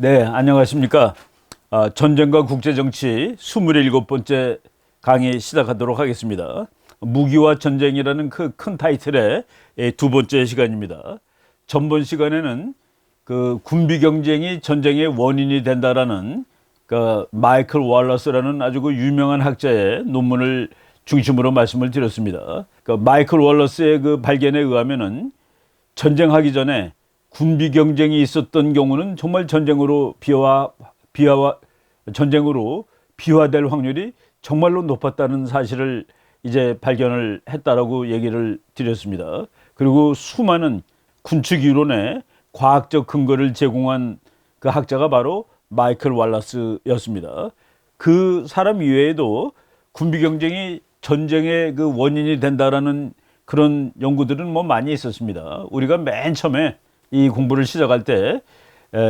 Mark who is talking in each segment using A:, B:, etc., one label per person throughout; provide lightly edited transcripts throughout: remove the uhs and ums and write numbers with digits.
A: 네, 안녕하십니까. 전쟁과 국제정치 27번째 강의 시작하도록 하겠습니다. 무기와 전쟁이라는 그 큰 타이틀의 두 번째 시간입니다. 전번 시간에는 그 군비 경쟁이 전쟁의 원인이 된다라는 그 마이클 월러스라는 아주 그 유명한 학자의 논문을 중심으로 말씀을 드렸습니다. 그 마이클 월러스의 그 발견에 의하면은 전쟁하기 전에 군비 경쟁이 있었던 경우는 정말 전쟁으로 비화될 확률이 정말로 높았다는 사실을 이제 발견을 했다라고 얘기를 드렸습니다. 그리고 수많은 군축 이론에 과학적 근거를 제공한 그 학자가 바로 마이클 월러스였습니다. 그 사람 이외에도 군비 경쟁이 전쟁의 그 원인이 된다라는 그런 연구들은 뭐 많이 있었습니다. 우리가 맨 처음에 이 공부를 시작할 때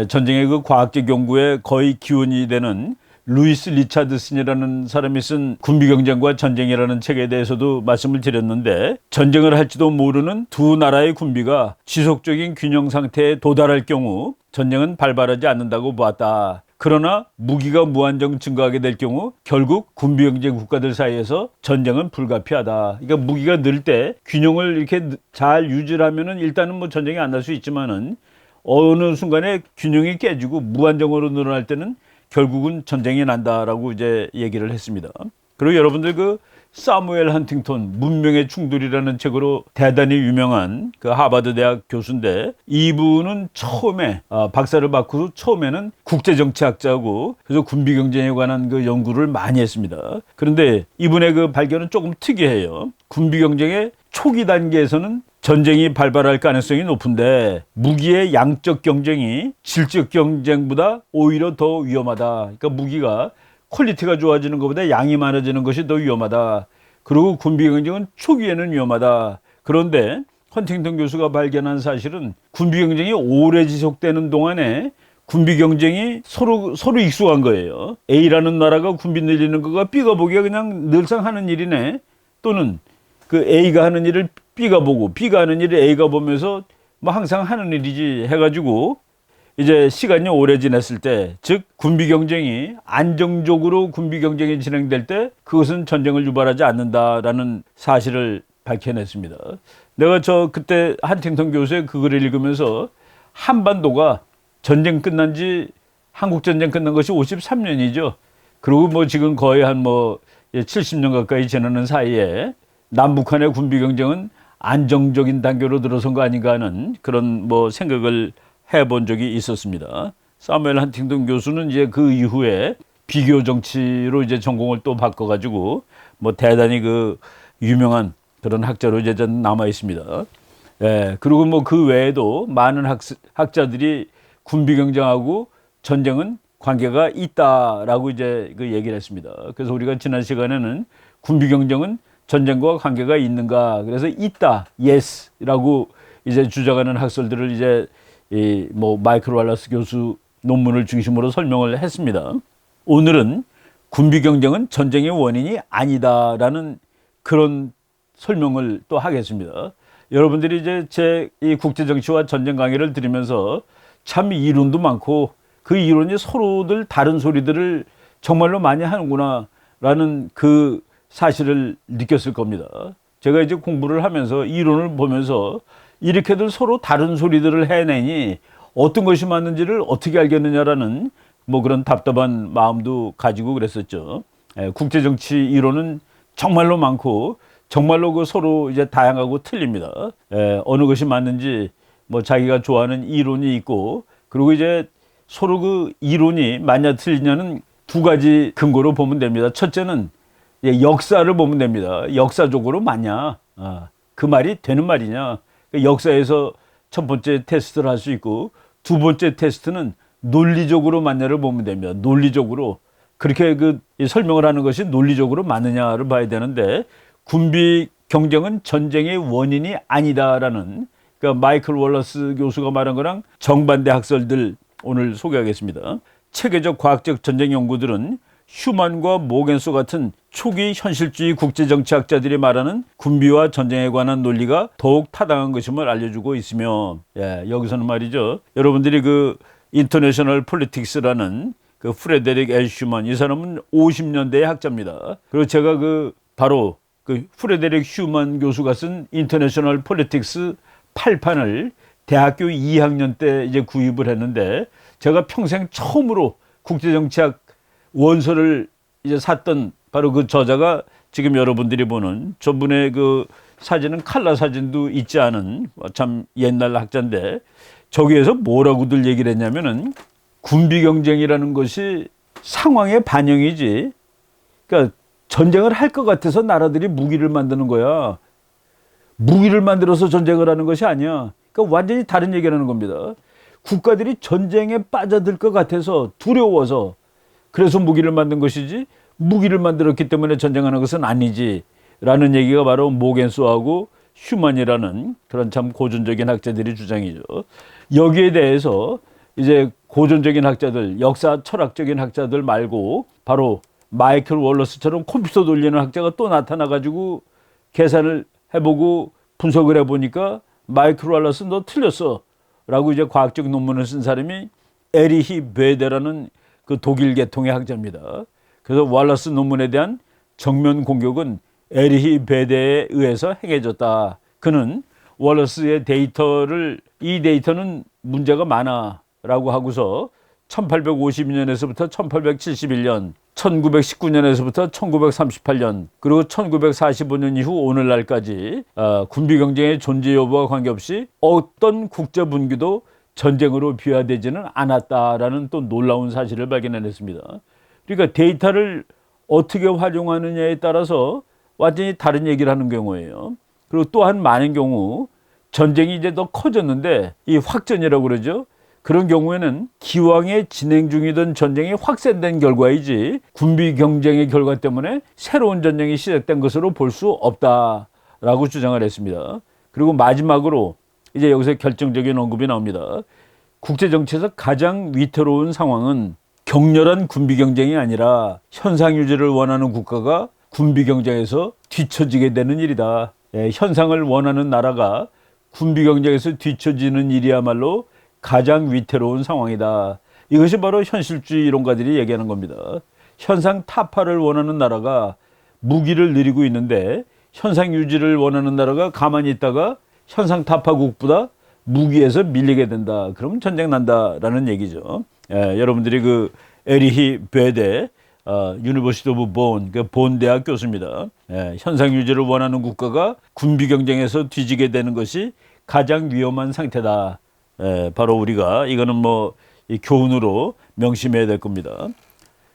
A: 전쟁의 그 과학적 연구에 거의 기원이 되는 루이스 리차드슨이라는 사람이 쓴 군비 경쟁과 전쟁이라는 책에 대해서도 말씀을 드렸는데, 전쟁을 할지도 모르는 두 나라의 군비가 지속적인 균형 상태에 도달할 경우 전쟁은 발발하지 않는다고 보았다. 그러나 무기가 무한정 증가하게 될 경우 결국 군비 경쟁 국가들 사이에서 전쟁은 불가피하다. 그러니까 무기가 늘 때 균형을 이렇게 잘 유지를 하면은 일단은 뭐 전쟁이 안 날 수 있지만은 어느 순간에 균형이 깨지고 무한정으로 늘어날 때는 결국은 전쟁이 난다라고 이제 얘기를 했습니다. 그리고 여러분들 그 사무엘 헌팅턴 문명의 충돌이라는 책으로 대단히 유명한 그 하버드 대학 교수인데, 이분은 처음에 박사를 받고 처음에는 국제정치학자고 그래서 군비 경쟁에 관한 그 연구를 많이 했습니다. 그런데 이분의 그 발견은 조금 특이해요. 군비 경쟁의 초기 단계에서는 전쟁이 발발할 가능성이 높은데 무기의 양적 경쟁이 질적 경쟁보다 오히려 더 위험하다. 그러니까 무기가 퀄리티가 좋아지는 것보다 양이 많아지는 것이 더 위험하다. 그리고 군비 경쟁은 초기에는 위험하다. 그런데 헌팅턴 교수가 발견한 사실은 군비 경쟁이 오래 지속되는 동안에 군비 경쟁이 서로 익숙한 거예요. A라는 나라가 군비 늘리는 거가 B가 보기가 그냥 늘상 하는 일이네. 또는 그 A가 하는 일을 B가 보고 B가 하는 일을 A가 보면서 뭐 항상 하는 일이지 해가지고 이제 시간이 오래 지났을 때, 즉 군비 경쟁이 안정적으로 군비 경쟁이 진행될 때 그것은 전쟁을 유발하지 않는다라는 사실을 밝혀냈습니다. 내가 그때 헌팅턴 교수의 그 글을 읽으면서 한반도가 전쟁 끝난 지, 한국 전쟁 끝난 것이 53년이죠. 그리고 뭐 지금 거의 한 70년 가까이 지나는 사이에 남북한의 군비 경쟁은 안정적인 단계로 들어선 거 아닌가 하는 그런 생각을 해본 적이 있었습니다. 사무엘 헌팅턴 교수는 이제 그 이후에 비교 정치로 이제 전공을 또 바꿔가지고 대단히 그 유명한 그런 학자로 이제 남아 있습니다. 예, 그리고 그 외에도 많은 학자들이 군비 경쟁하고 전쟁은 관계가 있다라고 이제 그 얘기를 했습니다. 그래서 우리가 지난 시간에는 군비 경쟁은 전쟁과 관계가 있는가, 그래서 있다, yes라고 이제 주장하는 학설들을 이제 마이클 월러스 교수 논문을 중심으로 설명을 했습니다. 오늘은 군비 경쟁은 전쟁의 원인이 아니다라는 그런 설명을 또 하겠습니다. 여러분들이 이제 제 이 국제 정치와 전쟁 강의를 들으면서 참 이론도 많고 그 이론이 서로들 다른 소리들을 정말로 많이 하는구나라는 그 사실을 느꼈을 겁니다. 제가 이제 공부를 하면서 이론을 보면서 이렇게들 서로 다른 소리들을 해내니 어떤 것이 맞는지를 어떻게 알겠느냐라는 그런 답답한 마음도 가지고 그랬었죠. 국제정치 이론은 정말로 많고 정말로 그 서로 이제 다양하고 틀립니다. 어느 것이 맞는지 자기가 좋아하는 이론이 있고, 그리고 이제 서로 그 이론이 맞냐 틀리냐는 두 가지 근거로 보면 됩니다. 첫째는 역사를 보면 됩니다. 역사적으로 맞냐, 그 말이 되는 말이냐. 역사에서 첫 번째 테스트를 할 수 있고, 두 번째 테스트는 논리적으로 맞냐를 보면 됩니다. 논리적으로 그렇게 설명을 하는 것이 논리적으로 맞느냐를 봐야 되는데, 군비 경쟁은 전쟁의 원인이 아니다라는 마이클 월러스 교수가 말한 거랑 정반대 학설들 오늘 소개하겠습니다. 체계적 과학적 전쟁 연구들은 휴먼과 모겐소 같은 초기 현실주의 국제정치학자들이 말하는 군비와 전쟁에 관한 논리가 더욱 타당한 것임을 알려주고 있으며, 여기서는 말이죠, 여러분들이 인터내셔널 폴리틱스라는 그 프레데릭 L. 슈먼, 이 사람은 50년대의 학자입니다. 그리고 제가 바로 그 프레데릭 슈먼 교수가 쓴 인터내셔널 폴리틱스 8판을 대학교 2학년 때 이제 구입을 했는데, 제가 평생 처음으로 국제정치학 원서를 이제 샀던 바로 그 저자가 지금 여러분들이 보는 저분의 그 사진은 칼라 사진도 있지 않은 참 옛날 학자인데, 저기에서 뭐라고들 얘기를 했냐면은 군비 경쟁이라는 것이 상황의 반영이지, 그러니까 전쟁을 할 것 같아서 나라들이 무기를 만드는 거야. 무기를 만들어서 전쟁을 하는 것이 아니야. 그러니까 완전히 다른 얘기라는 겁니다. 국가들이 전쟁에 빠져들 것 같아서 두려워서 그래서 무기를 만든 것이지, 무기를 만들었기 때문에 전쟁하는 것은 아니지 라는 얘기가 바로 모겐소하고 슈만이라는 그런 참 고전적인 학자들의 주장이죠. 여기에 대해서 이제 고전적인 학자들, 역사 철학적인 학자들 말고 바로 마이클 월러스처럼 컴퓨터 돌리는 학자가 또 나타나가지고 계산을 해보고 분석을 해보니까 마이클 월러스 너 틀렸어 라고 이제 과학적 논문을 쓴 사람이 에리히 베데라는 그 독일 계통의 학자입니다. 그래서 월러스 논문에 대한 정면 공격은 에리히 베데에 의해서 행해졌다. 그는 월러스의 이 데이터는 문제가 많아 라고 하고서 1852년에서부터 1871년, 1919년에서부터 1938년, 그리고 1945년 이후 오늘날까지 군비 경쟁의 존재 여부와 관계없이 어떤 국제 분기도 전쟁으로 비화되지는 않았다라는 또 놀라운 사실을 발견해냈습니다. 그러니까 데이터를 어떻게 활용하느냐에 따라서 완전히 다른 얘기를 하는 경우예요. 그리고 또한 많은 경우 전쟁이 이제 더 커졌는데, 이 확전이라고 그러죠. 그런 경우에는 기왕에 진행 중이던 전쟁이 확산된 결과이지 군비 경쟁의 결과 때문에 새로운 전쟁이 시작된 것으로 볼 수 없다라고 주장을 했습니다. 그리고 마지막으로 이제 여기서 결정적인 언급이 나옵니다. 국제정치에서 가장 위태로운 상황은 격렬한 군비 경쟁이 아니라 현상 유지를 원하는 국가가 군비 경쟁에서 뒤처지게 되는 일이다. 현상을 원하는 나라가 군비 경쟁에서 뒤처지는 일이야말로 가장 위태로운 상황이다. 이것이 바로 현실주의 이론가들이 얘기하는 겁니다. 현상 타파를 원하는 나라가 무기를 누리고 있는데, 현상 유지를 원하는 나라가 가만히 있다가 현상 타파국보다 무기에서 밀리게 된다. 그러면 전쟁 난다라는 얘기죠. 여러분들이 그 에리히 베데 유니버시티 오브 본 대학 교수입니다. 현상 유지를 원하는 국가가 군비 경쟁에서 뒤지게 되는 것이 가장 위험한 상태다. 바로 우리가 이거는 이 교훈으로 명심해야 될 겁니다.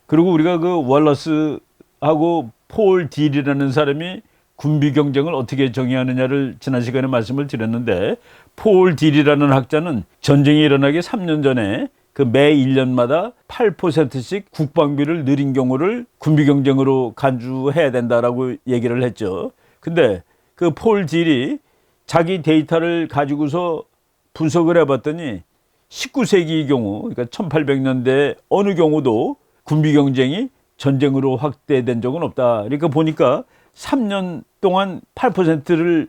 A: 그리고 우리가 그 월러스하고 폴 딜이라는 사람이 군비 경쟁을 어떻게 정의하느냐를 지난 시간에 말씀을 드렸는데, 폴 딜이라는 학자는 전쟁이 일어나기 3년 전에 그 매 1년마다 8%씩 국방비를 늘린 경우를 군비 경쟁으로 간주해야 된다라고 얘기를 했죠. 근데 그 폴 딜이 자기 데이터를 가지고서 분석을 해봤더니 19세기의 경우, 그러니까 1800년대 어느 경우도 군비 경쟁이 전쟁으로 확대된 적은 없다. 그러니까 보니까 3년 동안 8%를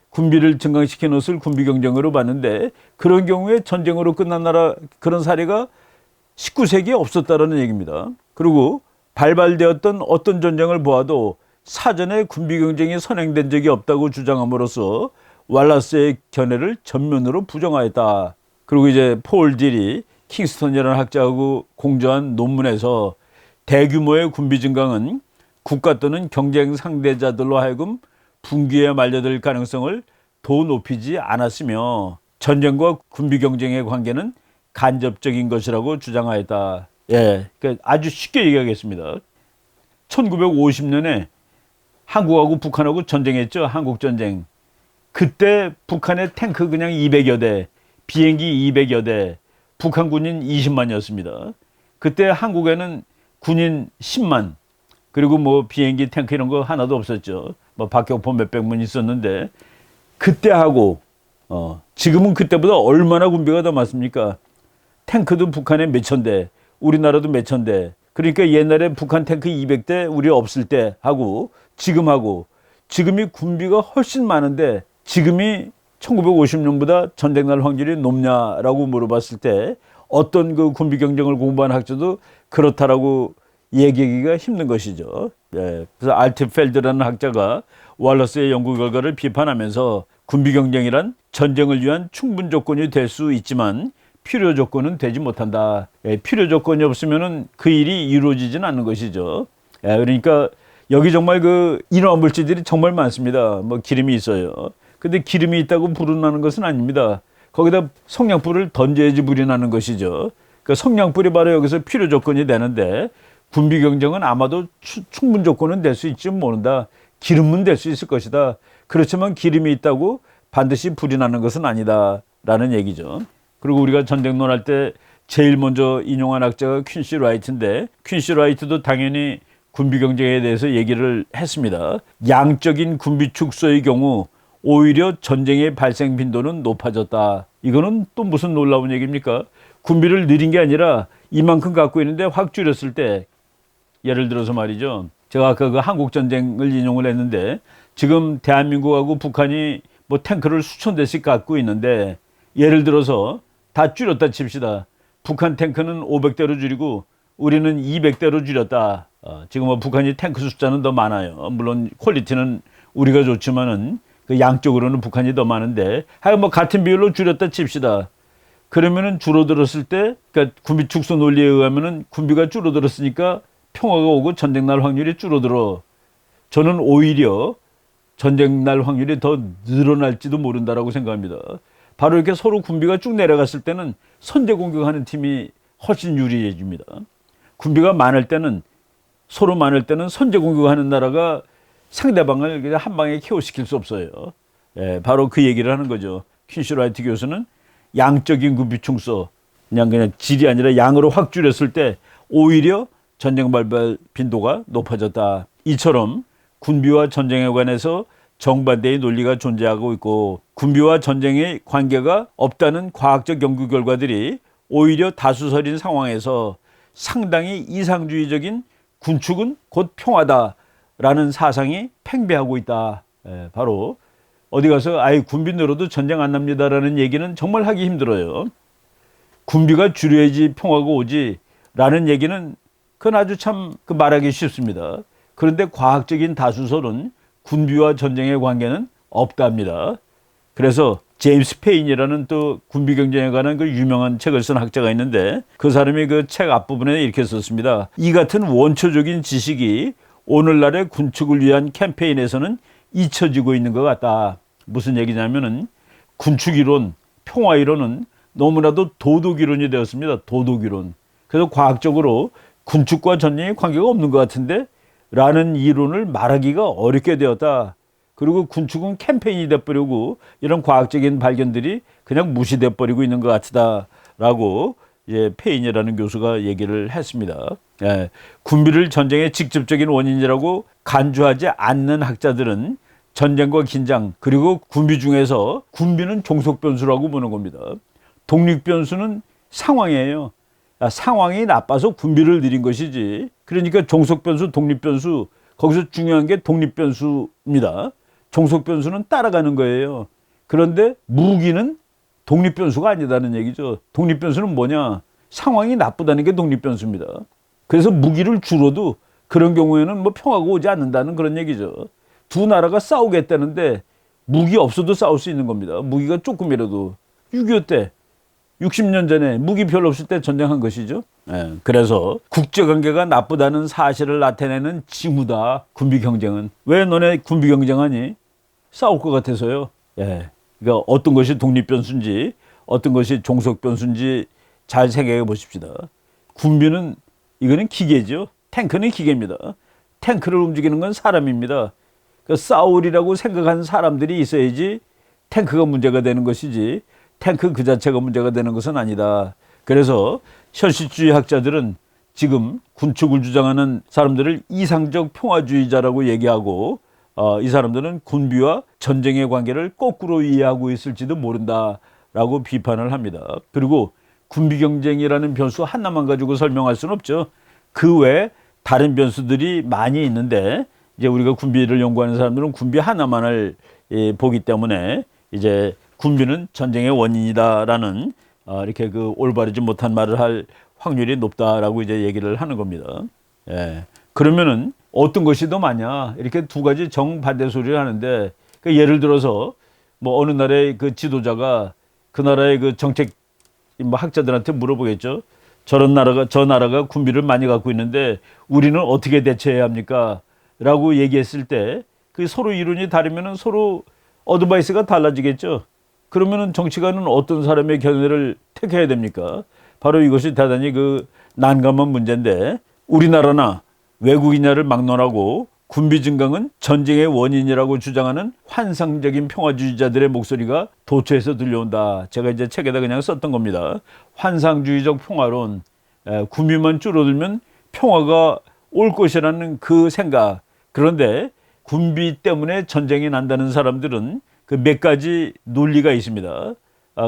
A: 군비를 증강시킨 것을 군비 경쟁으로 봤는데, 그런 경우에 전쟁으로 끝난 나라, 그런 사례가 19세기에 없었다라는 얘기입니다. 그리고 발발되었던 어떤 전쟁을 보아도 사전에 군비 경쟁이 선행된 적이 없다고 주장함으로써 월러스의 견해를 전면으로 부정하였다. 그리고 이제 폴 딜이 킹스턴이라는 학자하고 공저한 논문에서 대규모의 군비 증강은 국가 또는 경쟁 상대자들로 하여금 분기에 말려들 가능성을 더 높이지 않았으며, 전쟁과 군비 경쟁의 관계는 간접적인 것이라고 주장하였다. 그러니까 아주 쉽게 얘기하겠습니다. 1950년에 한국하고 북한하고 전쟁했죠. 한국전쟁. 그때 북한의 탱크 그냥 200여 대, 비행기 200여 대, 북한 군인 20만이었습니다. 그때 한국에는 군인 10만, 그리고 비행기 탱크 이런 거 하나도 없었죠. 박격포 몇백문 있었는데, 그때하고 지금은 그때보다 얼마나 군비가 더 많습니까? 탱크도 북한에 몇천 대, 우리나라도 몇천 대. 그러니까 옛날에 북한 탱크 200대 우리 없을 때 하고 지금이 군비가 훨씬 많은데, 지금이 1950년보다 전쟁 날 확률이 높냐라고 물어봤을 때 어떤 그 군비 경쟁을 공부한 학자도 그렇다라고 얘기하기가 힘든 것이죠. 예, 그래서 알트펠드라는 학자가 월러스의 연구 결과를 비판하면서 군비 경쟁이란 전쟁을 위한 충분 조건이 될 수 있지만 필요 조건은 되지 못한다. 예, 필요 조건이 없으면은 그 일이 이루어지지는 않는 것이죠. 예, 그러니까 여기 정말 그 인화 물질들이 정말 많습니다. 뭐 기름이 있어요. 근데 기름이 있다고 불이 나는 것은 아닙니다. 거기다 성냥불을 던져야지 불이 나는 것이죠. 그 성냥불이 바로 여기서 필요 조건이 되는데 군비 경쟁은 아마도 충분 조건은 될 수 있지 모른다. 기름은 될 수 있을 것이다. 그렇지만 기름이 있다고 반드시 불이 나는 것은 아니다라는 얘기죠. 그리고 우리가 전쟁론 할 때 제일 먼저 인용한 학자가 퀸시 라이트인데 퀸시 라이트도 당연히 군비 경쟁에 대해서 얘기를 했습니다. 양적인 군비 축소의 경우 오히려 전쟁의 발생 빈도는 높아졌다. 이거는 또 무슨 놀라운 얘기입니까? 군비를 늘린 게 아니라 이만큼 갖고 있는데 확 줄였을 때 예를 들어서 말이죠. 제가 아까 그 한국 전쟁을 인용을 했는데 지금 대한민국하고 북한이 뭐 탱크를 수천 대씩 갖고 있는데 예를 들어서 다 줄였다 칩시다. 북한 탱크는 500대로 줄이고 우리는 200대로 줄였다. 지금 뭐 북한이 탱크 숫자는 더 많아요. 물론 퀄리티는 우리가 좋지만은 그 양적으로는 북한이 더 많은데 하여간 뭐 같은 비율로 줄였다 칩시다. 그러면은 줄어들었을 때 그러니까 군비 축소 논리에 의하면은 군비가 줄어들었으니까 평화가 오고 전쟁 날 확률이 줄어들어. 저는 오히려 전쟁 날 확률이 더 늘어날지도 모른다라고 생각합니다. 바로 이렇게 서로 군비가 쭉 내려갔을 때는 선제 공격하는 팀이 훨씬 유리해집니다. 군비가 많을 때는 서로 많을 때는 선제 공격하는 나라가 상대방을 그냥 한 방에 KO시킬 수 없어요. 예, 바로 그 얘기를 하는 거죠. 퀸시 라이트 교수는 양적인 군비 축소, 그냥 질이 아니라 양으로 확 줄였을 때 오히려 전쟁 발발 빈도가 높아졌다. 이처럼 군비와 전쟁에 관해서 정반대의 논리가 존재하고 있고 군비와 전쟁의 관계가 없다는 과학적 연구 결과들이 오히려 다수설인 상황에서 상당히 이상주의적인 군축은 곧 평화다라는 사상이 팽배하고 있다. 예, 바로 어디 가서 아예 군비 늘어도 전쟁 안 납니다라는 얘기는 정말 하기 힘들어요. 군비가 줄여야지 평화가 오지라는 얘기는 그건 아주 참 말하기 쉽습니다. 그런데 과학적인 다수설은 군비와 전쟁의 관계는 없답니다. 그래서 제임스 페인이라는 또 군비 경쟁에 관한 그 유명한 책을 쓴 학자가 있는데 그 사람이 그 책 앞부분에 이렇게 썼습니다. 이 같은 원초적인 지식이 오늘날의 군축을 위한 캠페인에서는 잊혀지고 있는 것 같다. 무슨 얘기냐면은 군축 이론, 평화 이론은 너무나도 도덕 이론이 되었습니다. 도덕 이론. 그래서 과학적으로 군축과 전쟁에 관계가 없는 것 같은데 라는 이론을 말하기가 어렵게 되었다. 그리고 군축은 캠페인이 돼버리고 이런 과학적인 발견들이 그냥 무시돼 버리고 있는 것 같다라고 페인이라는 교수가 얘기를 했습니다. 예, 군비를 전쟁의 직접적인 원인이라고 간주하지 않는 학자들은 전쟁과 긴장 그리고 군비 중에서 군비는 종속 변수라고 보는 겁니다. 독립 변수는 상황이에요. 상황이 나빠서 군비를 늘린 것이지. 그러니까 종속 변수, 독립 변수 거기서 중요한 게 독립 변수입니다. 종속 변수는 따라가는 거예요. 그런데 무기는 독립 변수가 아니다는 얘기죠. 독립 변수는 뭐냐? 상황이 나쁘다는 게 독립 변수입니다. 그래서 무기를 줄어도 그런 경우에는 뭐 평화가 오지 않는다는 그런 얘기죠. 두 나라가 싸우겠다는데 무기 없어도 싸울 수 있는 겁니다. 무기가 조금이라도 6.25 때 60년 전에 무기 별로 없을 때 전쟁한 것이죠. 예, 그래서 국제관계가 나쁘다는 사실을 나타내는 징후다. 군비 경쟁은. 왜 너네 군비 경쟁하니? 싸울 것 같아서요. 예, 그러니까 어떤 것이 독립 변수인지 어떤 것이 종속 변수인지 잘 생각해 보십시다. 군비는 이거는 기계죠. 탱크는 기계입니다. 탱크를 움직이는 건 사람입니다. 그러니까 싸우리라고 생각하는 사람들이 있어야지 탱크가 문제가 되는 것이지 탱크 그 자체가 문제가 되는 것은 아니다. 그래서 현실주의 학자들은 지금 군축을 주장하는 사람들을 이상적 평화주의자라고 얘기하고 이 사람들은 군비와 전쟁의 관계를 거꾸로 이해하고 있을지도 모른다라고 비판을 합니다. 그리고 군비 경쟁이라는 변수 하나만 가지고 설명할 수는 없죠. 그 외에 다른 변수들이 많이 있는데 이제 우리가 군비를 연구하는 사람들은 군비 하나만을 보기 때문에 이제 군비는 전쟁의 원인이다라는 이렇게 그 올바르지 못한 말을 할 확률이 높다라고 이제 얘기를 하는 겁니다. 예. 그러면은 어떤 것이 더 많냐? 이렇게 두 가지 정반대 소리를 하는데, 그 예를 들어서 뭐 어느 나라의 그 지도자가 그 나라의 그 정책 뭐 학자들한테 물어보겠죠. 저 나라가 군비를 많이 갖고 있는데 우리는 어떻게 대처해야 합니까? 라고 얘기했을 때 그 서로 이론이 다르면은 서로 어드바이스가 달라지겠죠. 그러면은 정치가는 어떤 사람의 견해를 택해야 됩니까? 바로 이것이 대단히 그 난감한 문제인데, 우리나라나 외국이냐를 막론하고 군비 증강은 전쟁의 원인이라고 주장하는 환상적인 평화주의자들의 목소리가 도처에서 들려온다. 제가 이제 책에다 그냥 썼던 겁니다. 환상주의적 평화론, 군비만 줄어들면 평화가 올 것이라는 그 생각. 그런데 군비 때문에 전쟁이 난다는 사람들은 그 몇 가지 논리가 있습니다.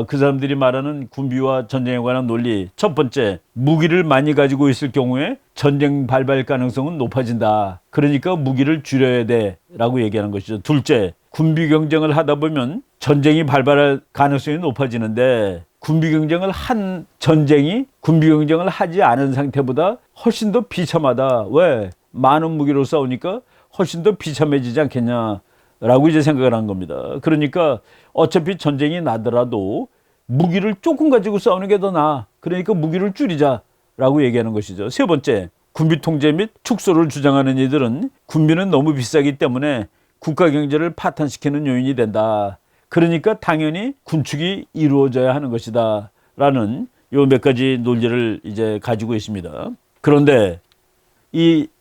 A: 그 사람들이 말하는 군비와 전쟁에 관한 논리. 첫 번째, 무기를 많이 가지고 있을 경우에 전쟁 발발 가능성은 높아진다. 그러니까 무기를 줄여야 돼 라고 얘기하는 것이죠. 둘째, 군비 경쟁을 하다 보면 전쟁이 발발할 가능성이 높아지는데, 군비 경쟁을 한 전쟁이 군비 경쟁을 하지 않은 상태보다 훨씬 더 비참하다. 왜? 많은 무기로 싸우니까 훨씬 더 비참해지지 않겠냐라고 이제 생각을 한 겁니다. 그러니까 어차피 전쟁이 나더라도 무기를 조금 가지고 싸우는 게 더 나아. 그러니까 무기를 줄이자라고 얘기하는 것이죠. 세 번째, 군비 통제 및 축소를 주장하는 이들은 군비는 너무 비싸기 때문에 국가 경제를 파탄시키는 요인이 된다. 그러니까 당연히 군축이 이루어져야 하는 것이다. 라는 요 몇 가지 논리를 이제 가지고 있습니다. 그런데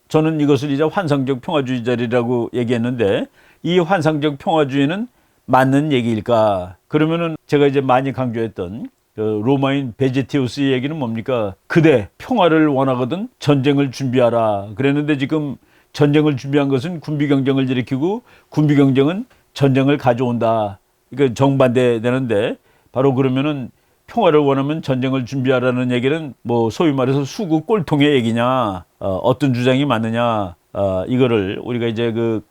A: 저는 이것을 이제 환상적 평화주의자리라고 얘기했는데, 이 환상적 평화주의는 맞는 얘기일까? 그러면은 제가 이제 많이 강조했던 그 로마인 베제티우스의 얘기는 뭡니까? 그대 평화를 원하거든 전쟁을 준비하라. 그랬는데 지금 전쟁을 준비한 것은 군비 경쟁을 일으키고 군비 경쟁은 전쟁을 가져온다. 이거 정반대 되는데, 바로 그러면은 평화를 원하면 전쟁을 준비하라는 얘기는 뭐 소위 말해서 수구 꼴통의 얘기냐, 어떤 주장이 맞느냐, 이거를 우리가 이제 그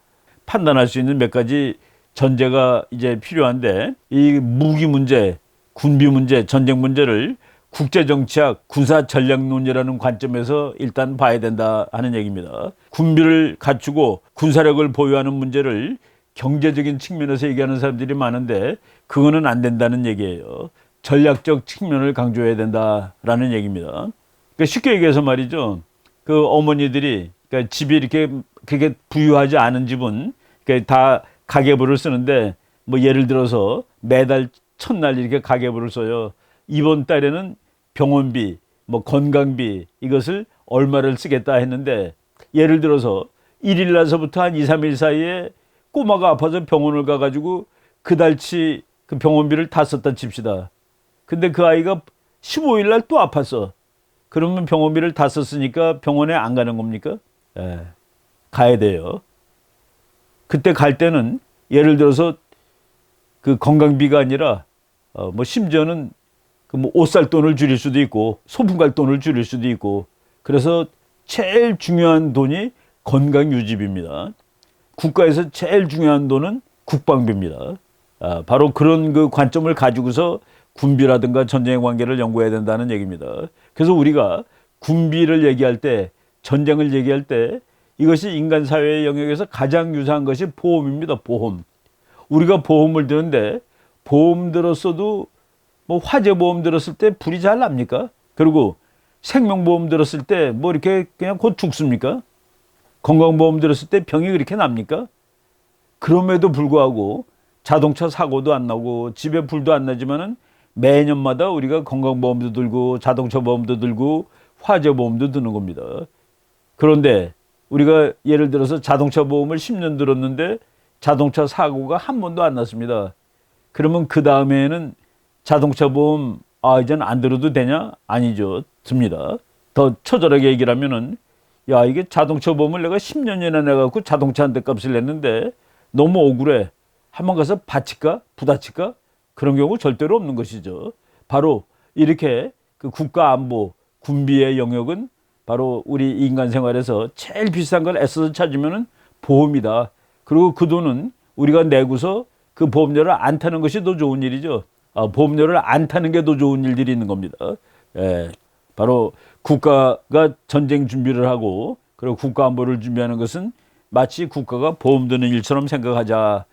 A: 판단할 수 있는 몇 가지 전제가 이제 필요한데, 이 무기 문제, 군비 문제, 전쟁 문제를 국제정치학, 군사전략론이라는 관점에서 일단 봐야 된다 하는 얘기입니다. 군비를 갖추고 군사력을 보유하는 문제를 경제적인 측면에서 얘기하는 사람들이 많은데, 그거는 안 된다는 얘기예요. 전략적 측면을 강조해야 된다라는 얘기입니다. 그러니까 쉽게 얘기해서 말이죠. 그 어머니들이, 그러니까 집이 이렇게 그렇게 부유하지 않은 집은 그러니까 다 가계부를 쓰는데, 뭐 예를 들어서 매달 첫날 이렇게 가계부를 써요. 이번 달에는 병원비, 뭐 건강비, 이것을 얼마를 쓰겠다 했는데, 예를 들어서 1일 날서부터 한 2, 3일 사이에 꼬마가 아파서 병원을 가가지고 그 달치 그 병원비를 다 썼다 칩시다. 근데 그 아이가 15일 날 또 아팠어. 그러면 병원비를 다 썼으니까 병원에 안 가는 겁니까? 가야 돼요. 그때 갈 때는 예를 들어서 그 건강비가 아니라 뭐 심지어는 그 뭐 옷 살 돈을 줄일 수도 있고 소풍 갈 돈을 줄일 수도 있고, 그래서 제일 중요한 돈이 건강 유지비입니다. 국가에서 제일 중요한 돈은 국방비입니다. 바로 그런 그 관점을 가지고서 군비라든가 전쟁의 관계를 연구해야 된다는 얘기입니다. 그래서 우리가 군비를 얘기할 때, 전쟁을 얘기할 때, 이것이 인간 사회의 영역에서 가장 유사한 것이 보험입니다. 보험. 우리가 보험을 드는데, 보험 들었어도 뭐 화재 보험 들었을 때 불이 잘 납니까? 그리고 생명보험 들었을 때 뭐 이렇게 그냥 곧 죽습니까? 건강보험 들었을 때 병이 그렇게 납니까? 그럼에도 불구하고 자동차 사고도 안 나고 집에 불도 안 나지만은 매년마다 우리가 건강보험도 들고 자동차 보험도 들고 화재 보험도 드는 겁니다. 그런데 우리가 예를 들어서 자동차 보험을 10년 들었는데 자동차 사고가 한 번도 안 났습니다. 그러면 그 다음에는 자동차 보험 이제는 안 들어도 되냐? 아니죠. 듭니다. 더 처절하게 얘기를 하면은, 야, 이게 자동차 보험을 내가 10년이나 내갖고 자동차 한 대 값을 냈는데 너무 억울해. 한번 가서 바칠까? 부다칠까? 그런 경우 절대로 없는 것이죠. 바로 이렇게 그 국가 안보, 군비의 영역은 바로 우리 인간 생활에서 제일 비싼 걸 애써서 찾으면은 보험이다. 그리고 그 돈은 우리가 내고서 그 보험료를 안 타는 것이 더 좋은 일이죠. 보험료를 안 타는 게 더 좋은 일들이 있는 겁니다. 예, 바로 국가가 전쟁 준비를 하고 그리고 국가 안보를 준비하는 것은 마치 국가가 보험 드는 일처럼 생각하자.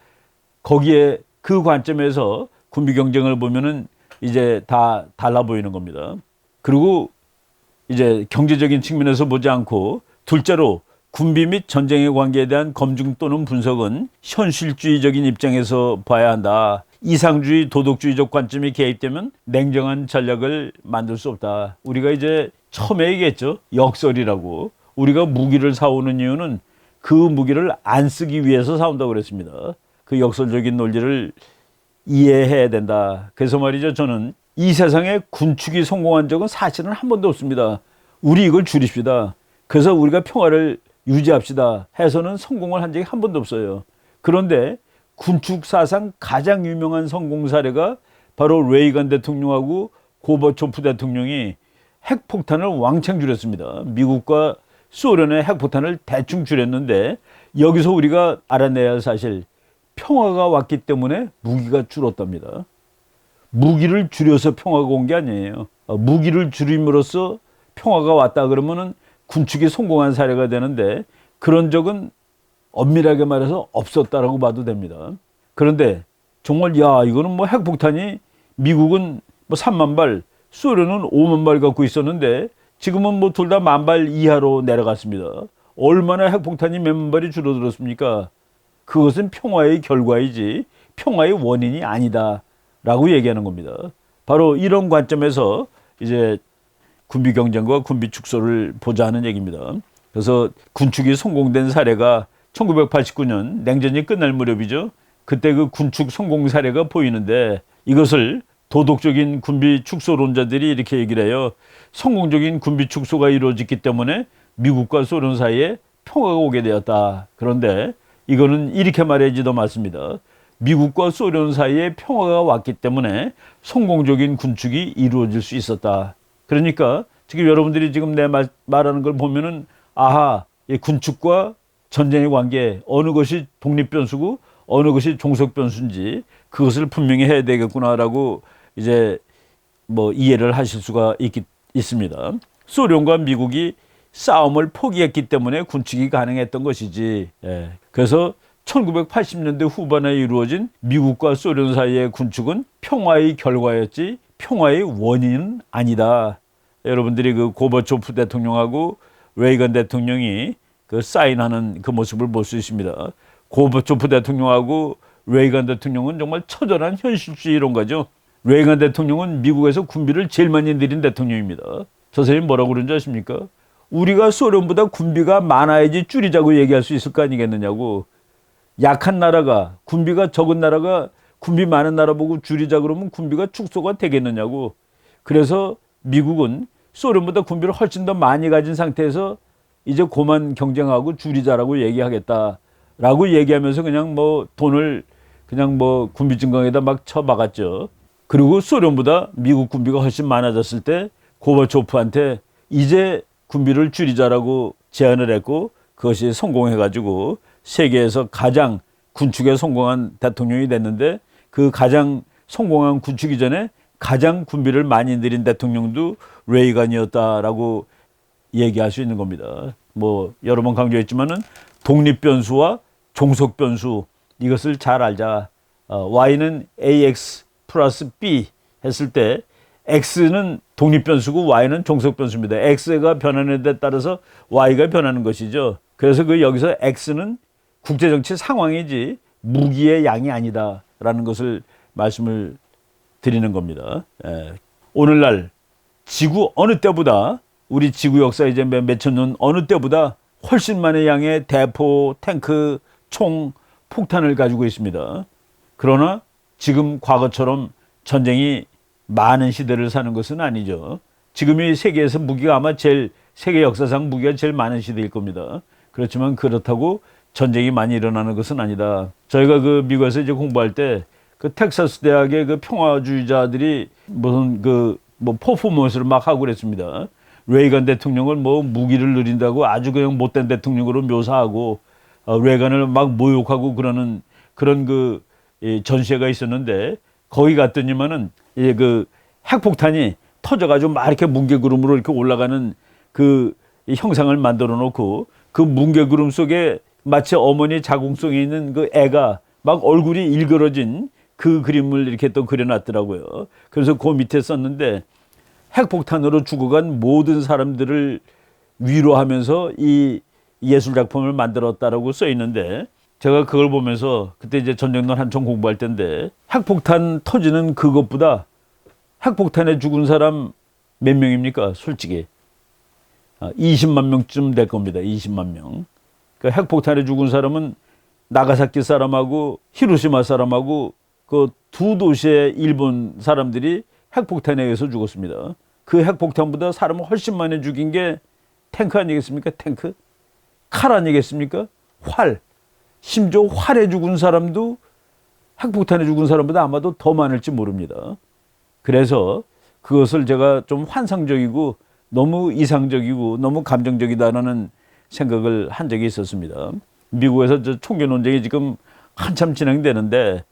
A: 거기에 그 관점에서 군비 경쟁을 보면은 이제 다 달라 보이는 겁니다. 그리고 이제 경제적인 측면에서 보지 않고 둘째로 군비 및 전쟁의 관계에 대한 검증 또는 분석은 현실주의적인 입장에서 봐야 한다. 이상주의, 도덕주의적 관점이 개입되면 냉정한 전략을 만들 수 없다. 우리가 이제 처음에 얘기했죠. 역설이라고. 우리가 무기를 사오는 이유는 그 무기를 안 쓰기 위해서 사온다고 그랬습니다. 그 역설적인 논리를 이해해야 된다. 그래서 말이죠. 저는 이 세상에 군축이 성공한 적은 사실은 한 번도 없습니다. 우리 이걸 줄입시다. 그래서 우리가 평화를 유지합시다 해서는 성공을 한 적이 한 번도 없어요. 그런데 군축 사상 가장 유명한 성공 사례가 바로 레이건 대통령하고 고버초프 대통령이 핵폭탄을 왕창 줄였습니다. 미국과 소련의 핵폭탄을 대충 줄였는데 여기서 우리가 알아내야 할 사실, 평화가 왔기 때문에 무기가 줄었답니다. 무기를 줄여서 평화가 온 게 아니에요. 무기를 줄임으로써 평화가 왔다 그러면은 군축이 성공한 사례가 되는데 그런 적은 엄밀하게 말해서 없었다라고 봐도 됩니다. 그런데 정말 이거는 뭐 핵폭탄이 미국은 뭐 3만 발, 소련은 5만 발 갖고 있었는데 지금은 뭐 둘 다 1만 발 이하로 내려갔습니다. 얼마나 핵폭탄이 몇만 발이 줄어들었습니까? 그것은 평화의 결과이지 평화의 원인이 아니다라고 얘기하는 겁니다. 바로 이런 관점에서 이제 군비 경쟁과 군비 축소를 보자는 얘기입니다. 그래서 군축이 성공된 사례가 1989년 냉전이 끝날 무렵이죠. 그때 그 군축 성공 사례가 보이는데 이것을 도덕적인 군비 축소론자들이 이렇게 얘기를 해요. 성공적인 군비 축소가 이루어졌기 때문에 미국과 소련 사이에 평화가 오게 되었다. 그런데 이거는 이렇게 말해야지 더 맞습니다. 미국과 소련 사이에 평화가 왔기 때문에 성공적인 군축이 이루어질 수 있었다. 그러니까 지금 여러분들이 지금 내 말하는 걸 보면은 이 군축과 전쟁의 관계, 어느 것이 독립변수고 어느 것이 종속변수인지 그것을 분명히 해야 되겠구나라고 이제 뭐 이해를 하실 수가 있습니다. 소련과 미국이 싸움을 포기했기 때문에 군축이 가능했던 것이지. 그래서 1980년대 후반에 이루어진 미국과 소련 사이의 군축은 평화의 결과였지 평화의 원인은 아니다. 여러분들이 그 고버초프 대통령하고 레이건 대통령이 그 사인하는 그 모습을 볼 수 있습니다. 고버초프 대통령하고 레이건 대통령은 정말 처절한 현실주의론가죠. 레이건 대통령은 미국에서 군비를 제일 많이 들인 대통령입니다. 저 선생님 뭐라고 그런지 아십니까? 우리가 소련보다 군비가 많아야지 줄이자고 얘기할 수 있을 거 아니겠느냐고. 약한 나라가, 군비가 적은 나라가 군비 많은 나라 보고 줄이자 그러면 군비가 축소가 되겠느냐고. 그래서 미국은 소련보다 군비를 훨씬 더 많이 가진 상태에서 이제 그만 경쟁하고 줄이자라고 얘기하겠다라고 얘기하면서 그냥 뭐 돈을 그냥 뭐 군비 증강에다 막 쳐박았죠. 그리고 소련보다 미국 군비가 훨씬 많아졌을 때 고버초프한테 이제 군비를 줄이자라고 제안을 했고 그것이 성공해가지고 세계에서 가장 군축에 성공한 대통령이 됐는데 그 가장 성공한 군축 이전에 가장 군비를 많이 들인 대통령도 레이건이었다라고 얘기할 수 있는 겁니다. 뭐 여러 번 강조했지만은 독립변수와 종속변수 이것을 잘 알자. Y는 AX 플러스 B 했을 때 X는 독립변수고 Y는 종속변수입니다. X가 변하는 데 따라서 Y가 변하는 것이죠. 그래서 여기서 X는 국제정치 상황이지 무기의 양이 아니다라는 것을 말씀을 드리는 겁니다. 오늘날 지구 어느 때보다 우리 지구 역사 이제 몇천 년 어느 때보다 훨씬 많은 양의 대포, 탱크, 총, 폭탄을 가지고 있습니다. 그러나 지금 과거처럼 전쟁이 많은 시대를 사는 것은 아니죠. 지금이 세계에서 무기가 아마 세계 역사상 무기가 제일 많은 시대일 겁니다. 그렇지만 그렇다고 전쟁이 많이 일어나는 것은 아니다. 저희가 그 미국에서 이제 공부할 때 그 텍사스 대학의 그 평화주의자들이 무슨 뭐 퍼포먼스를 막 하고 그랬습니다. 레이건 대통령을 뭐 무기를 누린다고 아주 그냥 못된 대통령으로 묘사하고 레이건을 막 모욕하고 그러는 그런 전시회가 있었는데 거기 갔더니만은 이제 그 핵폭탄이 터져가지고 막 이렇게 뭉게구름으로 이렇게 올라가는 그 형상을 만들어 놓고 그 뭉게구름 속에 마치 어머니 자궁속에 있는 그 애가 막 얼굴이 일그러진 그 그림을 이렇게 또 그려놨더라고요. 그래서 그 밑에 썼는데 핵폭탄으로 죽어간 모든 사람들을 위로하면서 이 예술 작품을 만들었다라고 써 있는데 제가 그걸 보면서 그때 이제 전쟁론 한참 공부할 때인데 핵폭탄 터지는 그것보다 핵폭탄에 죽은 사람 몇 명입니까? 솔직히 20만 명쯤 될 겁니다. 20만 명. 그 핵폭탄에 죽은 사람은 나가사키 사람하고 히로시마 사람하고 그 두 도시의 일본 사람들이 핵폭탄에 의해서 죽었습니다. 그 핵폭탄보다 사람을 훨씬 많이 죽인 게 탱크 아니겠습니까? 탱크? 칼 아니겠습니까? 활. 심지어 활에 죽은 사람도 핵폭탄에 죽은 사람보다 아마도 더 많을지 모릅니다. 그래서 그것을 제가 좀 환상적이고 너무 이상적이고 너무 감정적이다라는 생각을 한 적이 있었습니다. 미국에서 저 총기 논쟁이 지금 한참 진행되는데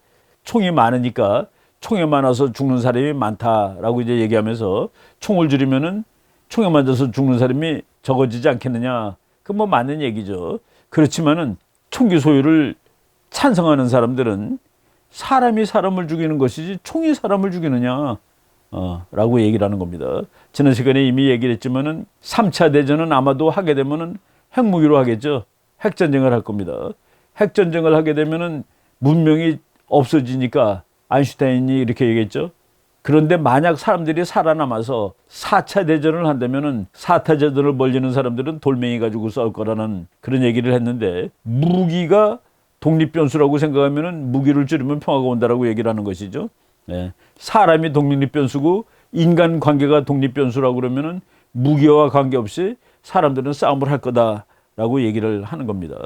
A: 총이 많으니까 총에 많아서 죽는 사람이 많다라고 이제 얘기하면서 총을 줄이면은 총에 맞아서 죽는 사람이 적어지지 않겠느냐. 그 뭐 맞는 얘기죠. 그렇지만은 총기 소유를 찬성하는 사람들은 사람이 사람을 죽이는 것이지 총이 사람을 죽이느냐. 라고 얘기를 하는 겁니다. 지난 시간에 이미 얘기를 했지만은 3차 대전은 아마도 하게 되면은 핵무기로 하겠죠. 핵전쟁을 할 겁니다. 핵전쟁을 하게 되면은 문명이 없어지니까 아인슈타인이 이렇게 얘기했죠. 그런데 만약 사람들이 살아남아서 4차 대전을 한다면은 4차 대전을 벌리는 사람들은 돌멩이 가지고 싸울 거라는 그런 얘기를 했는데 무기가 독립변수라고 생각하면은 무기를 줄이면 평화가 온다라고 얘기를 하는 것이죠. 네. 사람이 독립변수고 인간 관계가 독립변수라고 그러면은 무기와 관계없이 사람들은 싸움을 할 거다라고 얘기를 하는 겁니다.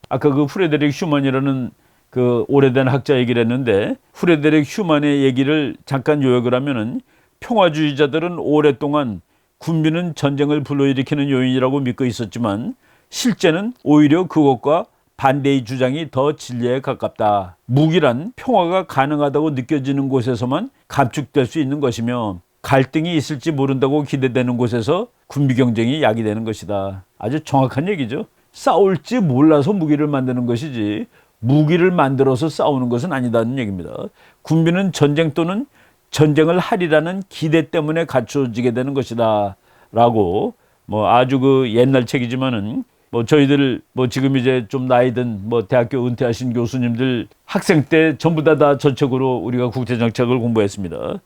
A: 아까 그 프레데릭 슈만이라는 그 오래된 학자 얘기를 했는데 프레데릭 슈만의 얘기를 잠깐 요약을 하면은 평화주의자들은 오랫동안 군비는 전쟁을 불러일으키는 요인이라고 믿고 있었지만 실제는 오히려 그것과 반대의 주장이 더 진리에 가깝다. 무기란 평화가 가능하다고 느껴지는 곳에서만 감축될 수 있는 것이며 갈등이 있을지 모른다고 기대되는 곳에서 군비 경쟁이 야기되는 것이다. 아주 정확한 얘기죠. 싸울지 몰라서 무기를 만드는 것이지 무기를 만들어서 싸우는 것은 아니다는 얘기입니다. 군비는 전쟁 또는 전쟁을 하리라는 기대 때문에 갖춰지게 되는 것이다. 라고 뭐 아주 그 옛날 책이지만은 뭐 저희들 뭐 지금 이제 좀 나이 든 뭐 대학교 은퇴하신 교수님들 학생 때 전부 다 저 책으로 우리가 국제정책을 공부했습니다.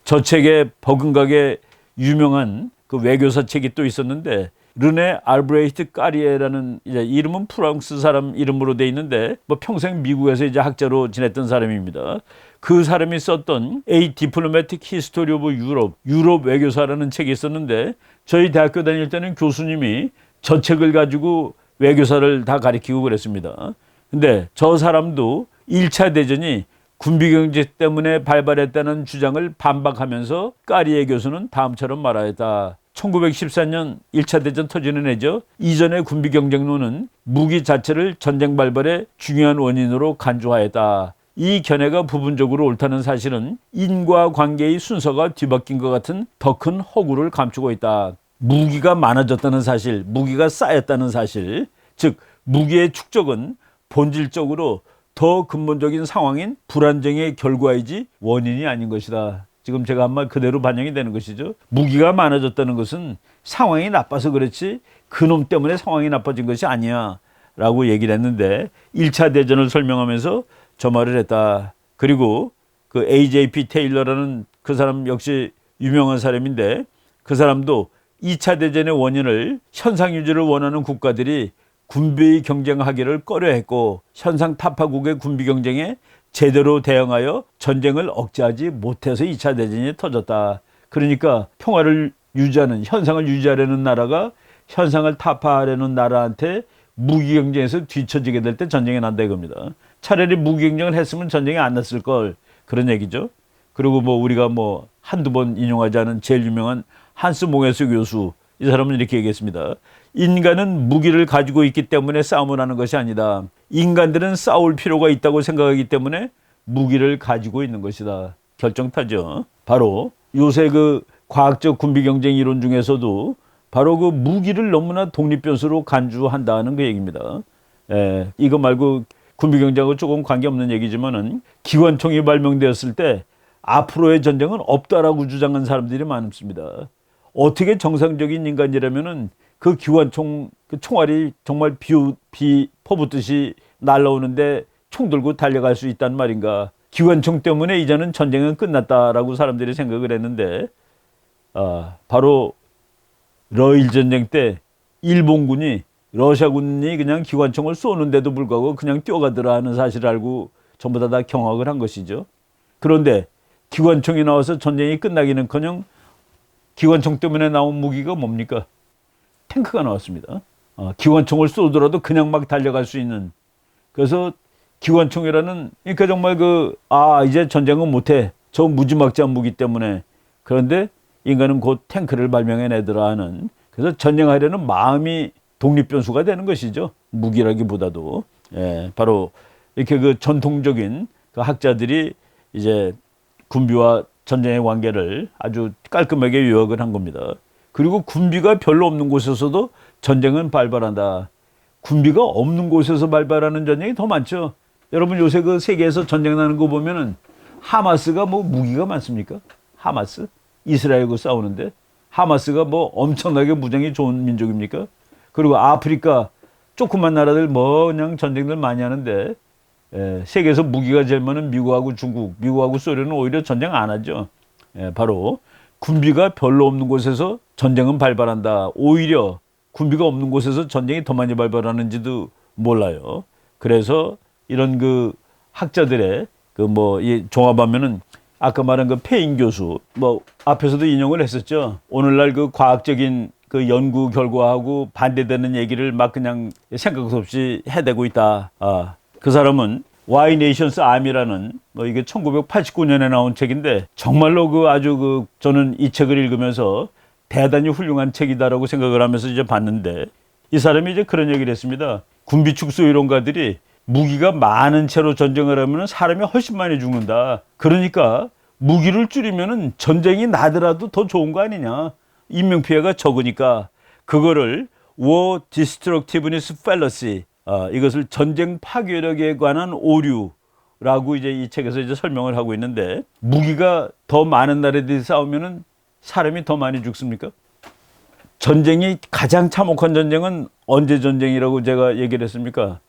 A: 저 책에 버금가게 유명한 그 외교사 책이 또 있었는데 르네 알브레히트 까리에라는 이제 이름은 프랑스 사람 이름으로 돼 있는데 뭐 평생 미국에서 이제 학자로 지냈던 사람입니다. 그 사람이 썼던 A Diplomatic History of Europe, 유럽 외교사라는 책이 있었는데 저희 대학교 다닐 때는 교수님이 저 책을 가지고 외교사를 다 가르치고 그랬습니다. 근데 저 사람도 1차 대전이 군비경제 때문에 발발했다는 주장을 반박하면서 까리에 교수는 다음처럼 말하였다. 1914년 1차 대전 터지는 해죠. 이전의 군비경쟁론은 무기 자체를 전쟁 발발의 중요한 원인으로 간주하였다. 이 견해가 부분적으로 옳다는 사실은 인과관계의 순서가 뒤바뀐 것 같은 더 큰 허구를 감추고 있다. 무기가 많아졌다는 사실, 무기가 쌓였다는 사실, 즉 무기의 축적은 본질적으로 더 근본적인 상황인 불안정의 결과이지 원인이 아닌 것이다. 지금 제가 한 말 그대로 반영이 되는 것이죠. 무기가 많아졌다는 것은 상황이 나빠서 그렇지 그놈 때문에 상황이 나빠진 것이 아니야 라고 얘기를 했는데 1차 대전을 설명하면서 저 말을 했다. 그리고 그 AJP 테일러라는 그 사람 역시 유명한 사람인데 그 사람도 2차 대전의 원인을 현상 유지를 원하는 국가들이 군비 경쟁하기를 꺼려했고 현상 타파국의 군비 경쟁에 제대로 대응하여 전쟁을 억제하지 못해서 2차 대전이 터졌다. 그러니까 평화를 유지하는 현상을 유지하려는 나라가 현상을 타파하려는 나라한테 무기 경쟁에서 뒤처지게 될 때 전쟁이 난다 이겁니다. 차라리 무기 경쟁을 했으면 전쟁이 안 났을 걸 그런 얘기죠. 그리고 뭐 우리가 뭐 한두 번 인용하지 않은 제일 유명한 한스 몽에스 교수 이 사람은 이렇게 얘기했습니다. 인간은 무기를 가지고 있기 때문에 싸움을 하는 것이 아니다. 인간들은 싸울 필요가 있다고 생각하기 때문에 무기를 가지고 있는 것이다. 결정타죠. 바로 요새 그 과학적 군비 경쟁 이론 중에서도 바로 그 무기를 너무나 독립변수로 간주한다는 그 얘기입니다. 이거 말고 군비 경쟁하고 조금 관계없는 얘기지만은 기관총이 발명되었을 때 앞으로의 전쟁은 없다라고 주장한 사람들이 많습니다. 어떻게 정상적인 인간이라면은 그 기관총 그 총알이 정말 비 퍼붓듯이 날아오는데 총 들고 달려갈 수 있단 말인가? 기관총 때문에 이제는 전쟁은 끝났다라고 사람들이 생각을 했는데, 바로 러일 전쟁 때 일본군이 러시아군이 그냥 기관총을 쏘는데도 불구하고 그냥 뛰어가더라 하는 사실을 알고 전부 다 경악을 한 것이죠. 그런데 기관총이 나와서 전쟁이 끝나기는커녕 기관총 때문에 나온 무기가 뭡니까? 탱크가 나왔습니다. 기관총을 쏘더라도 그냥 막 달려갈 수 있는. 그래서 기관총이라는, 그러니까 정말 이제 전쟁은 못해. 저 무지막지한 무기 때문에. 그런데 인간은 곧 탱크를 발명해내더라 하는. 그래서 전쟁하려는 마음이 독립변수가 되는 것이죠. 무기라기보다도. 바로 이렇게 그 전통적인 그 학자들이 이제 군비와 전쟁의 관계를 아주 깔끔하게 요약을 한 겁니다. 그리고 군비가 별로 없는 곳에서도 전쟁은 발발한다. 군비가 없는 곳에서 발발하는 전쟁이 더 많죠. 여러분 요새 그 세계에서 전쟁 나는 거 보면은 하마스가 뭐 무기가 많습니까? 하마스? 이스라엘과 싸우는데 하마스가 뭐 엄청나게 무장이 좋은 민족입니까? 그리고 아프리카 조그만 나라들 뭐 그냥 전쟁들 많이 하는데 세계에서 무기가 제일 많은 미국하고 중국, 미국하고 소련은 오히려 전쟁 안 하죠. 바로 군비가 별로 없는 곳에서 전쟁은 발발한다. 오히려 군비가 없는 곳에서 전쟁이 더 많이 발발하는지도 몰라요. 그래서 이런 그 학자들의 종합하면은 아까 말한 그 페인 교수 앞에서도 인용을 했었죠. 오늘날 그 과학적인 그 연구 결과하고 반대되는 얘기를 막 그냥 생각 없이 해대고 있다. 그 사람은 Why Nations Army라는 이게 1989년에 나온 책인데 정말로 아주 저는 이 책을 읽으면서 대단히 훌륭한 책이다라고 생각을 하면서 이제 봤는데 이 사람이 이제 그런 얘기를 했습니다. 군비 축소 이론가들이 무기가 많은 채로 전쟁을 하면 사람이 훨씬 많이 죽는다. 그러니까 무기를 줄이면 전쟁이 나더라도 더 좋은 거 아니냐. 인명피해가 적으니까 그거를 War Destructiveness Fallacy, 이것을 전쟁 파괴력에 관한 오류라고 이제 이 책에서 이제 설명을 하고 있는데 무기가 더 많은 나라들이 싸우면은 사람이 더 많이 죽습니까? 전쟁이 가장 참혹한 전쟁은 언제 전쟁이라고 제가 얘기를 했습니까?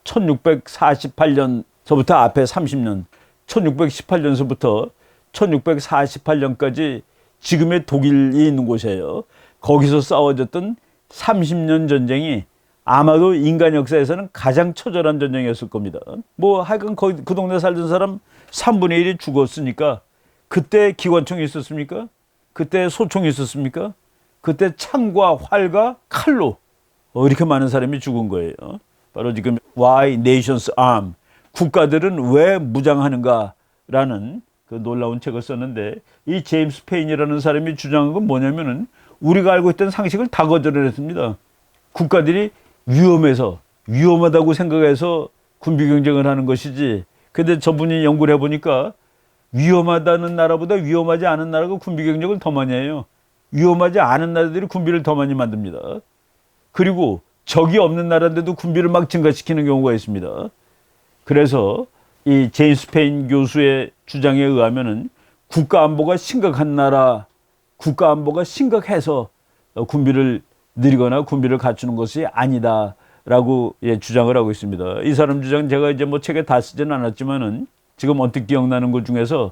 A: 1648년서부터 앞에 30년, 1618년서부터 1648년까지 지금의 독일이 있는 곳이에요. 거기서 싸워졌던 30년 전쟁이 아마도 인간 역사에서는 가장 처절한 전쟁이었을 겁니다. 하여간 그 동네 살던 사람 3분의 1이 죽었으니까 그때 기관총이 있었습니까? 그때 소총이 있었습니까? 그때 창과 활과 칼로 이렇게 많은 사람이 죽은 거예요. 바로 지금 Why Nations Arm, 국가들은 왜 무장하는가라는 그 놀라운 책을 썼는데 이 제임스 페인이라는 사람이 주장한 건 뭐냐면은 우리가 알고 있던 상식을 다 거절을 했습니다. 국가들이 위험하다고 생각해서 군비 경쟁을 하는 것이지. 근데 저분이 연구를 해보니까 위험하다는 나라보다 위험하지 않은 나라가 군비 경쟁을 더 많이 해요. 위험하지 않은 나라들이 군비를 더 많이 만듭니다. 그리고 적이 없는 나라인데도 군비를 막 증가시키는 경우가 있습니다. 그래서 이 제임스 페인 교수의 주장에 의하면은 국가 안보가 심각한 나라, 국가 안보가 심각해서 군비를 늘리거나 군비를 갖추는 것이 아니다라고 주장을 하고 있습니다. 이 사람 주장 제가 이제 책에 다 쓰지는 않았지만은 지금 언뜻 기억나는 것 중에서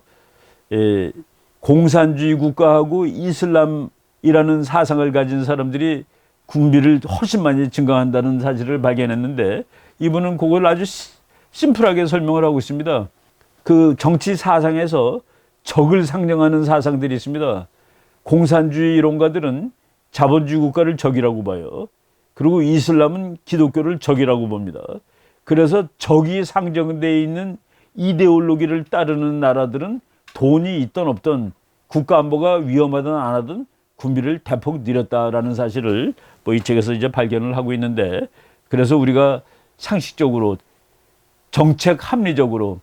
A: 공산주의 국가하고 이슬람이라는 사상을 가진 사람들이 군비를 훨씬 많이 증가한다는 사실을 발견했는데 이분은 그걸 아주 심플하게 설명을 하고 있습니다. 그 정치 사상에서 적을 상정하는 사상들이 있습니다. 공산주의 이론가들은 자본주의 국가를 적이라고 봐요. 그리고 이슬람은 기독교를 적이라고 봅니다. 그래서 적이 상정되어 있는 이데올로기를 따르는 나라들은 돈이 있든 없든 국가 안보가 위험하든 안 하든 군비를 대폭 늘렸다라는 사실을 이 책에서 이제 발견을 하고 있는데 그래서 우리가 상식적으로 정책 합리적이라는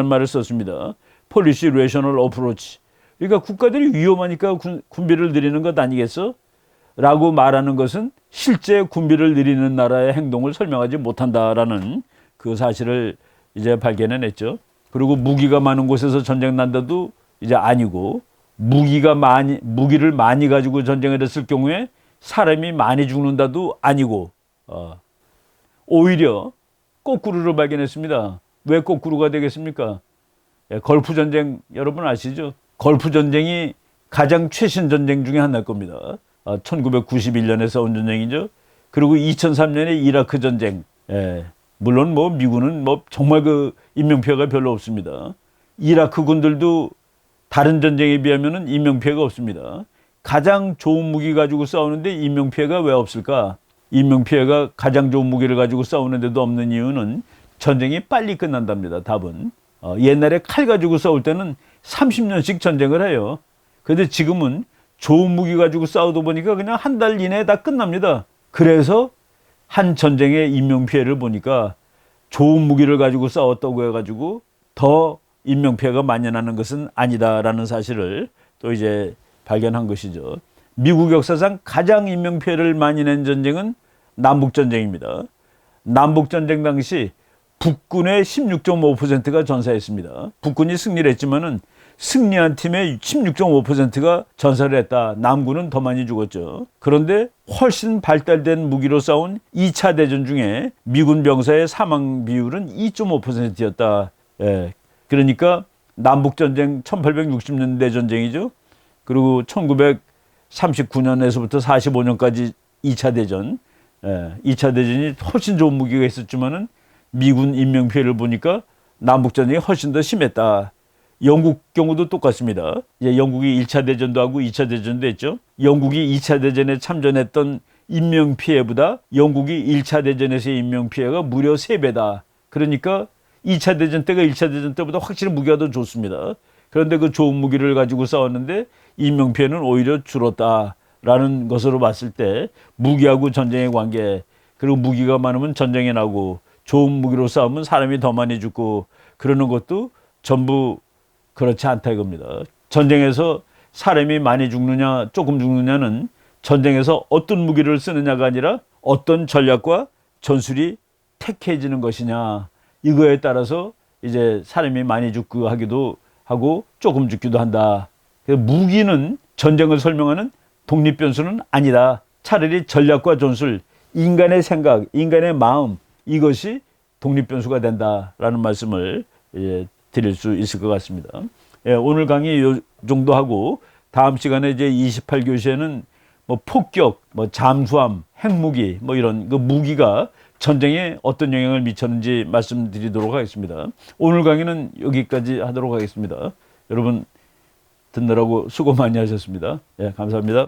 A: 말을 썼습니다. policy rational approach. 그러니까 국가들이 위험하니까 군비를 늘리는 것 아니겠어? 라고 말하는 것은 실제 군비를 늘리는 나라의 행동을 설명하지 못한다라는 그 사실을 이제 발견해냈죠. 그리고 무기가 많은 곳에서 전쟁 난다도 이제 아니고, 무기를 많이 가지고 전쟁을 했을 경우에 사람이 많이 죽는다도 아니고, 오히려 거꾸로를 발견했습니다. 왜 거꾸로가 되겠습니까? 걸프 전쟁 여러분 아시죠? 걸프 전쟁이 가장 최신 전쟁 중에 하나일 겁니다. 1991년에 싸운 전쟁이죠. 그리고 2003년에 이라크 전쟁. 물론 뭐 미군은 뭐 정말 그 인명피해가 별로 없습니다. 이라크 군들도 다른 전쟁에 비하면은 인명피해가 없습니다. 가장 좋은 무기 가지고 싸우는데 인명피해가 왜 없을까? 인명피해가 가장 좋은 무기를 가지고 싸우는데도 없는 이유는 전쟁이 빨리 끝난답니다. 답은. 옛날에 칼 가지고 싸울 때는 30년씩 전쟁을 해요. 그런데 지금은 좋은 무기 가지고 싸우다 보니까 그냥 한 달 이내에 다 끝납니다. 그래서 한 전쟁의 인명피해를 보니까 좋은 무기를 가지고 싸웠다고 해가지고 더 인명피해가 만연하는 것은 아니다라는 사실을 또 이제 발견한 것이죠. 미국 역사상 가장 인명피해를 많이 낸 전쟁은 남북전쟁입니다. 남북전쟁 당시 북군의 16.5%가 전사했습니다. 북군이 승리를 했지만은 승리한 팀의 16.5%가 전사를 했다. 남군은 더 많이 죽었죠. 그런데 훨씬 발달된 무기로 싸운 2차 대전 중에 미군 병사의 사망 비율은 2.5%였다. 그러니까 남북전쟁 1860년대 전쟁이죠. 그리고 1939년에서부터 45년까지 2차 대전. 2차 대전이 훨씬 좋은 무기가 있었지만은 미군 인명피해를 보니까 남북전쟁이 훨씬 더 심했다. 영국 경우도 똑같습니다. 영국이 1차 대전도 하고 2차 대전도 했죠. 영국이 2차 대전에 참전했던 인명피해보다 영국이 1차 대전에서의 인명피해가 무려 3배다. 그러니까 2차 대전 때가 1차 대전 때보다 확실히 무기가 더 좋습니다. 그런데 그 좋은 무기를 가지고 싸웠는데 인명피해는 오히려 줄었다라는 것으로 봤을 때 무기하고 전쟁의 관계, 그리고 무기가 많으면 전쟁이 나고 좋은 무기로 싸우면 사람이 더 많이 죽고 그러는 것도 전부 그렇지 않다 이겁니다. 전쟁에서 사람이 많이 죽느냐 조금 죽느냐는 전쟁에서 어떤 무기를 쓰느냐가 아니라 어떤 전략과 전술이 택해지는 것이냐 이거에 따라서 이제 사람이 많이 죽고 하기도 하고 조금 죽기도 한다. 무기는 전쟁을 설명하는 독립변수는 아니다. 차라리 전략과 전술, 인간의 생각, 인간의 마음 이것이 독립변수가 된다라는 말씀을 드릴 수 있을 것 같습니다. 오늘 강의 이 정도 하고 다음 시간에 이제 28교시에는 뭐 폭격, 뭐 잠수함, 핵무기 뭐 이런 그 무기가 전쟁에 어떤 영향을 미쳤는지 말씀드리도록 하겠습니다. 오늘 강의는 여기까지 하도록 하겠습니다. 여러분 듣느라고 수고 많이 하셨습니다. 감사합니다.